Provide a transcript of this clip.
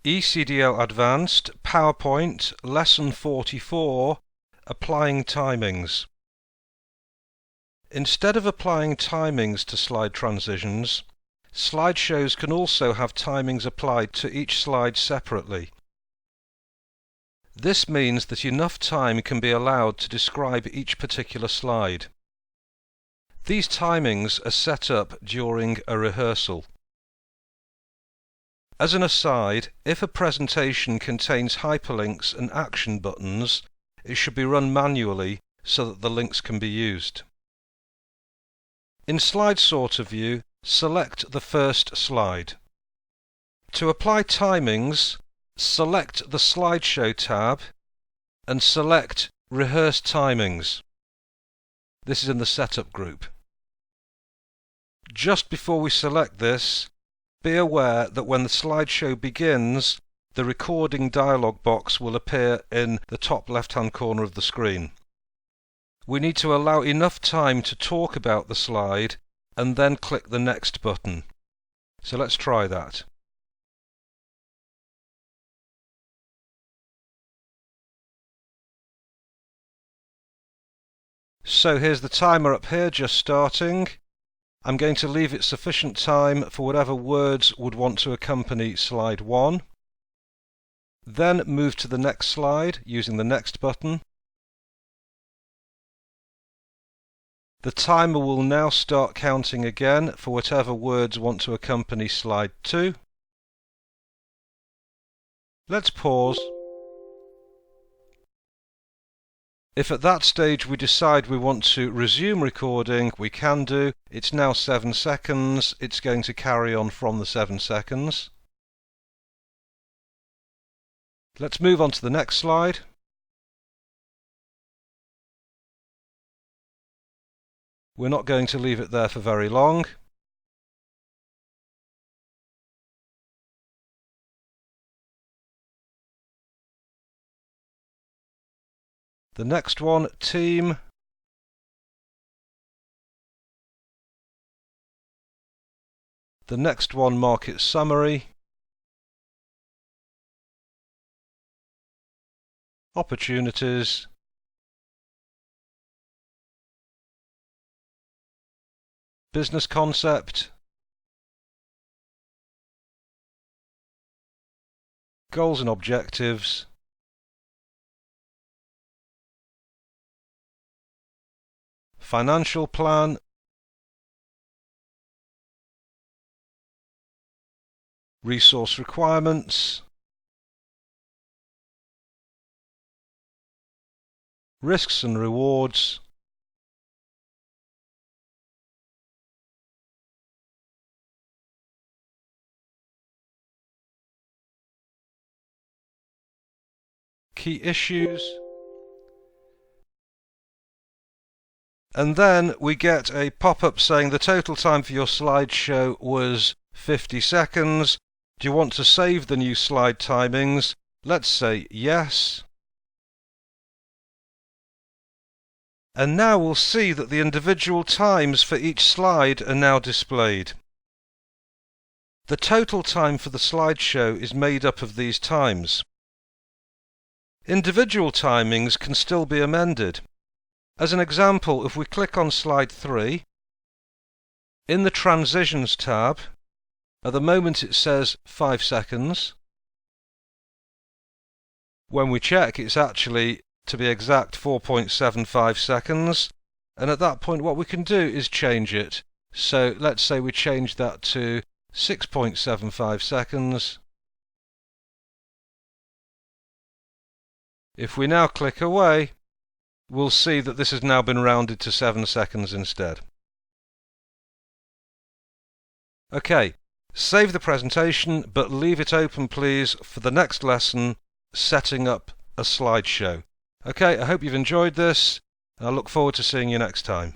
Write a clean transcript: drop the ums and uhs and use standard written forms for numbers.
ECDL Advanced, PowerPoint, Lesson 44, Applying Timings. Instead of applying timings to slide transitions, slideshows can also have timings applied to each slide separately. This means that enough time can be allowed to describe each particular slide. These timings are set up during a rehearsal. As an aside, if a presentation contains hyperlinks and action buttons, it should be run manually so that the links can be used. In Slide Sorter view, select the first slide. To apply timings, select the Slideshow tab and select Rehearse Timings. This is in the Setup group. Just before we select this, be aware that when the slideshow begins, the recording dialog box will appear in the top left-hand corner of the screen. We need to allow enough time to talk about the slide and then click the Next button. So let's try that. So here's the timer up here just starting. I'm going to leave it sufficient time for whatever words would want to accompany slide 1. Then move to the next slide using the Next button. The timer will now start counting again for whatever words want to accompany slide 2. Let's pause. If at that stage we decide we want to resume recording, we can do. It's now 7 seconds. It's going to carry on from the 7 seconds. Let's move on to the next slide. We're not going to leave it there for very long. The next one, team. The next one, market summary. Opportunities. Business concept. Goals and objectives. Financial plan, resource requirements, risks and rewards, key issues. And then we get a pop-up saying the total time for your slideshow was 50 seconds. Do you want to save the new slide timings? Let's say yes. And now we'll see that the individual times for each slide are now displayed. The total time for the slideshow is made up of these times. Individual timings can still be amended. As an example, if we click on slide 3, in the Transitions tab, at the moment it says 5 seconds. When we check, it's actually, to be exact, 4.75 seconds. And at that point, what we can do is change it. So let's say we change that to 6.75 seconds. If we now click away, we'll see that this has now been rounded to 7 seconds instead. Okay, save the presentation, but leave it open please for the next lesson, setting up a slideshow. Okay, I hope you've enjoyed this, and I look forward to seeing you next time.